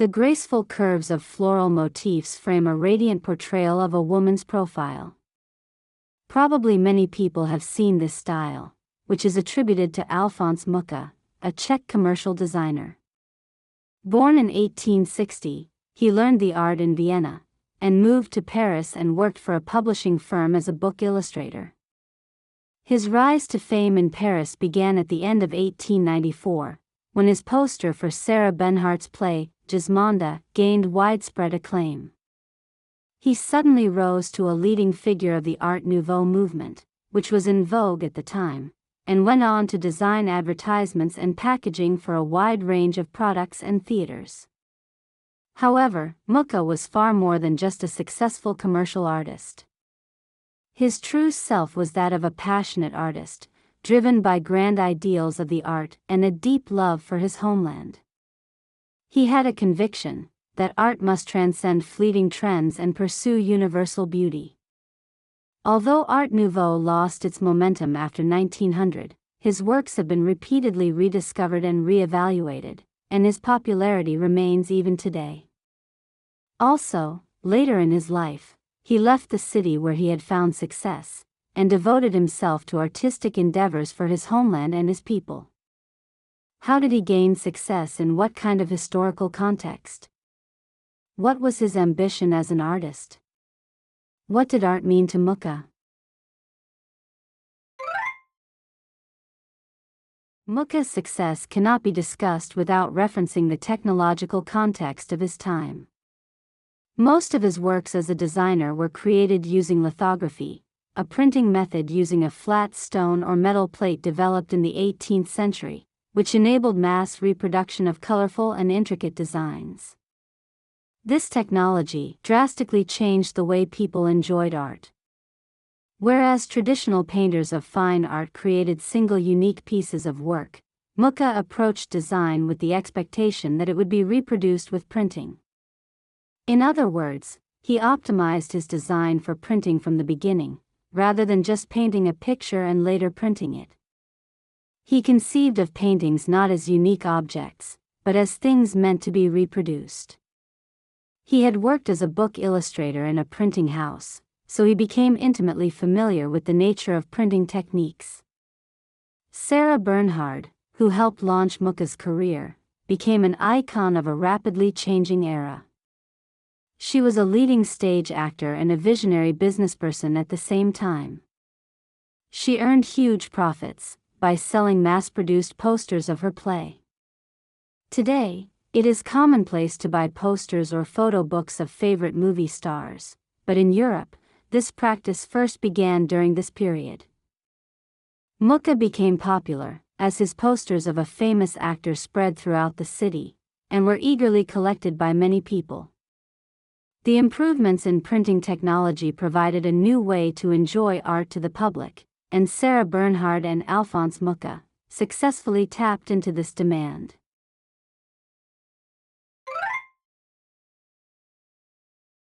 The graceful curves of floral motifs frame a radiant portrayal of a woman's profile. Probably many people have seen this style, which is attributed to Alfons Mucha, a Czech commercial designer. Born in 1860, he learned the art in Vienna, and moved to Paris and worked for a publishing firm as a book illustrator. His rise to fame in Paris began at the end of 1894, when his poster for Sarah Bernhardt's play, Gismonda, gained widespread acclaim. He suddenly rose to a leading figure of the Art Nouveau movement, which was in vogue at the time, and went on to design advertisements and packaging for a wide range of products and theaters. However, Mucha was far more than just a successful commercial artist. His true self was that of a passionate artist, driven by grand ideals of the art and a deep love for his homeland. He had a conviction that art must transcend fleeting trends and pursue universal beauty. Although Art Nouveau lost its momentum after 1900, his works have been repeatedly rediscovered and re-evaluated, and his popularity remains even today. Also, later in his life, he left the city where he had found success, and devoted himself to artistic endeavors for his homeland and his people. How did he gain success in what kind of historical context? What was his ambition as an artist? What did art mean to Mucha? Mucha's success cannot be discussed without referencing the technological context of his time. Most of his works as a designer were created using lithography, a printing method using a flat stone or metal plate developed in the 18th century, which enabled mass reproduction of colorful and intricate designs. This technology drastically changed the way people enjoyed art. Whereas traditional painters of fine art created single unique pieces of work, Mucha approached design with the expectation that it would be reproduced with printing. In other words, he optimized his design for printing from the beginning, rather than just painting a picture and later printing it. He conceived of paintings not as unique objects, but as things meant to be reproduced. He had worked as a book illustrator in a printing house, so he became intimately familiar with the nature of printing techniques. Sarah Bernhardt, who helped launch Mucha's career, became an icon of a rapidly changing era. She was a leading stage actor and a visionary businessperson at the same time. She earned huge profits by selling mass-produced posters of her play. Today, it is commonplace to buy posters or photo books of favorite movie stars, but in Europe, this practice first began during this period. Mucha became popular as his posters of a famous actor spread throughout the city, and were eagerly collected by many people. The improvements in printing technology provided a new way to enjoy art to the public, and Sarah Bernhardt and Alfons Mucha successfully tapped into this demand.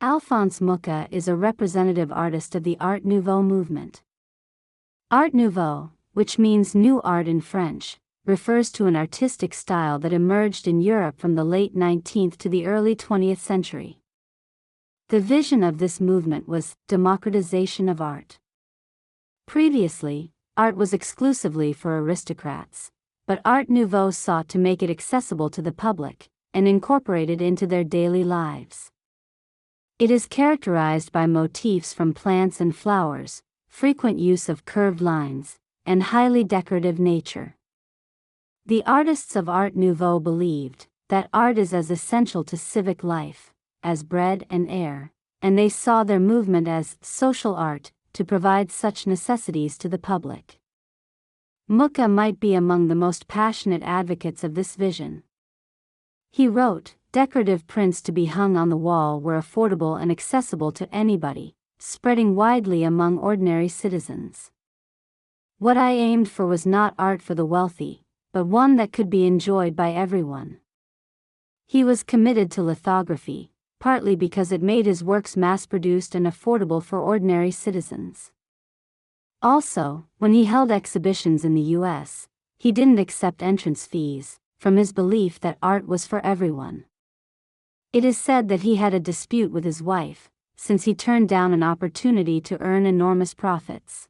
Alfons Mucha is a representative artist of the Art Nouveau movement. Art Nouveau, which means new art in French, refers to an artistic style that emerged in Europe from the late 19th to the early 20th century. The vision of this movement was democratization of art. Previously, art was exclusively for aristocrats, but Art Nouveau sought to make it accessible to the public, and incorporate it into their daily lives. It is characterized by motifs from plants and flowers, frequent use of curved lines, and highly decorative nature. The artists of Art Nouveau believed that art is as essential to civic life as bread and air, and they saw their movement as social art to provide such necessities to the public. Mucha might be among the most passionate advocates of this vision. He wrote, "Decorative prints to be hung on the wall were affordable and accessible to anybody, spreading widely among ordinary citizens. What I aimed for was not art for the wealthy, but one that could be enjoyed by everyone." He was committed to lithography, partly because it made his works mass-produced and affordable for ordinary citizens. Also, when he held exhibitions in the US, he didn't accept entrance fees, from his belief that art was for everyone. It is said that he had a dispute with his wife, since he turned down an opportunity to earn enormous profits.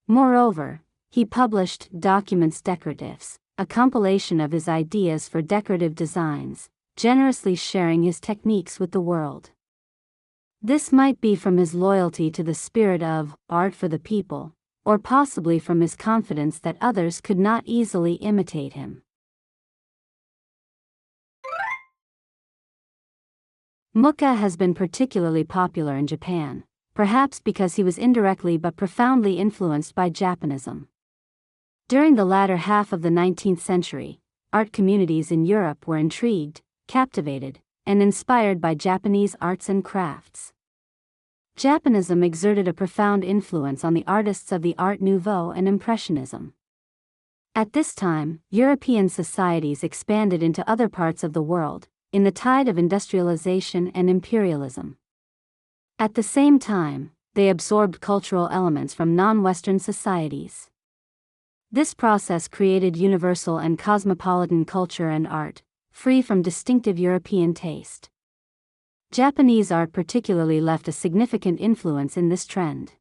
Moreover, he published Documents Decoratives, a compilation of his ideas for decorative designs, generously sharing his techniques with the world. This might be from his loyalty to the spirit of art for the people, or possibly from his confidence that others could not easily imitate him. Muka has been particularly popular in Japan, perhaps because he was indirectly but profoundly influenced by Japanism. During the latter half of the 19th century, art communities in Europe were intrigued, captivated, and inspired by Japanese arts and crafts. Japanism exerted a profound influence on the artists of the Art Nouveau and Impressionism. At this time, European societies expanded into other parts of the world, in the tide of industrialization and imperialism. At the same time, they absorbed cultural elements from non-Western societies. This process created universal and cosmopolitan culture and art, free from distinctive European taste. Japanese art particularly left a significant influence in this trend.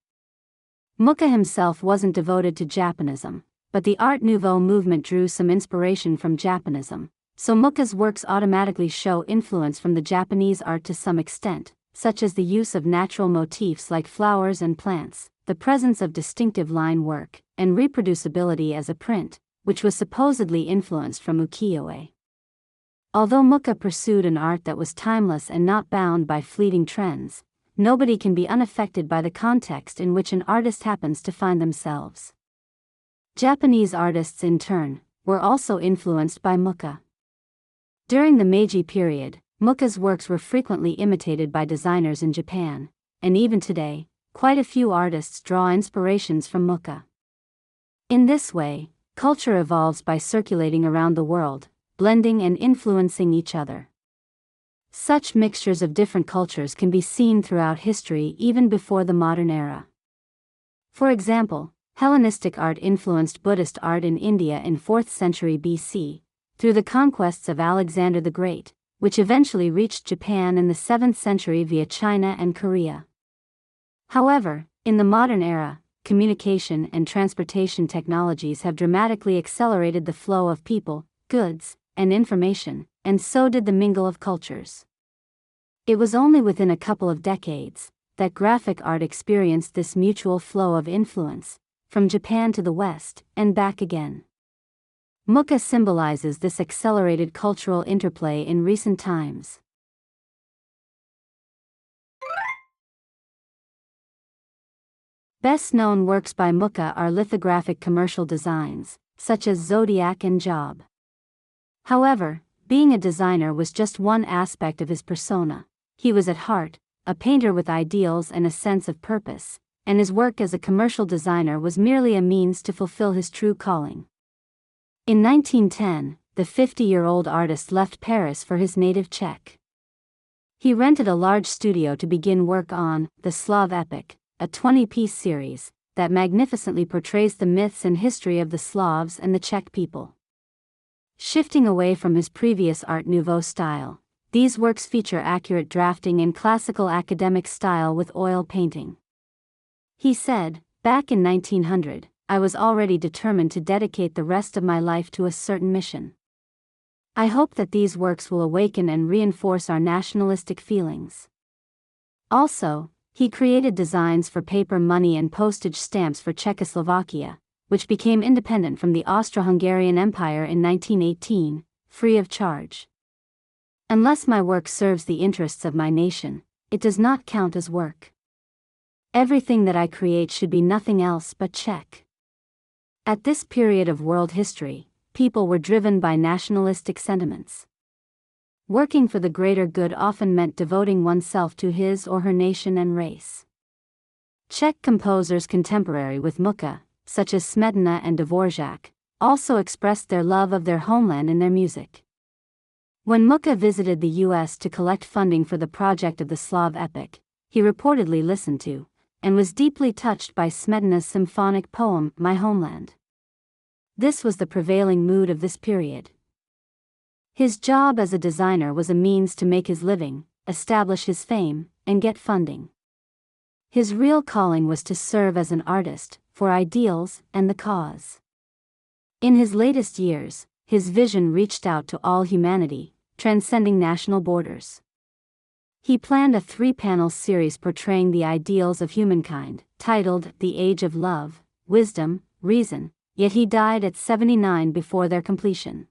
Muka himself wasn't devoted to Japanism, but the Art Nouveau movement drew some inspiration from Japanism, so Muka's works automatically show influence from the Japanese art to some extent, such as the use of natural motifs like flowers and plants, the presence of distinctive line work, and reproducibility as a print, which was supposedly influenced from ukiyo-e. Although Muka pursued an art that was timeless and not bound by fleeting trends, nobody can be unaffected by the context in which an artist happens to find themselves. Japanese artists, in turn, were also influenced by Muka. During the Meiji period, Muka's works were frequently imitated by designers in Japan, and even today, quite a few artists draw inspirations from Muka. In this way, culture evolves by circulating around the world, blending and influencing each other. Such mixtures of different cultures can be seen throughout history even before the modern era. For example, Hellenistic art influenced Buddhist art in India in 4th century BC, through the conquests of Alexander the Great, which eventually reached Japan in the 7th century via China and Korea. However, in the modern era, communication and transportation technologies have dramatically accelerated the flow of people, goods, and information, and so did the mingle of cultures. It was only within a couple of decades that graphic art experienced this mutual flow of influence, from Japan to the West, and back again. Muka symbolizes this accelerated cultural interplay in recent times. Best-known works by Muka are lithographic commercial designs, such as Zodiac and Job. However, being a designer was just one aspect of his persona. He was at heart a painter with ideals and a sense of purpose, and his work as a commercial designer was merely a means to fulfill his true calling. In 1910, the 50-year-old artist left Paris for his native Czech. He rented a large studio to begin work on The Slav Epic, a 20-piece series that magnificently portrays the myths and history of the Slavs and the Czech people. Shifting away from his previous Art Nouveau style, these works feature accurate drafting and classical academic style with oil painting. He said, "Back in 1900, I was already determined to dedicate the rest of my life to a certain mission. I hope that these works will awaken and reinforce our nationalistic feelings." Also, he created designs for paper money and postage stamps for Czechoslovakia, which became independent from the Austro-Hungarian Empire in 1918, free of charge. "Unless my work serves the interests of my nation, it does not count as work. Everything that I create should be nothing else but Czech." At this period of world history, people were driven by nationalistic sentiments. Working for the greater good often meant devoting oneself to his or her nation and race. Czech composers contemporary with Muka, such as Smetana and Dvorak, also expressed their love of their homeland in their music. When Muka visited the U.S. to collect funding for the project of the Slav Epic, he reportedly listened to, and was deeply touched by Smetana's symphonic poem, My Homeland. This was the prevailing mood of this period. His job as a designer was a means to make his living, establish his fame, and get funding. His real calling was to serve as an artist, for ideals and the cause. In his latest years, his vision reached out to all humanity, transcending national borders. He planned a 3-panel series portraying the ideals of humankind, titled The Age of Love, Wisdom, Reason, yet he died at 79 before their completion.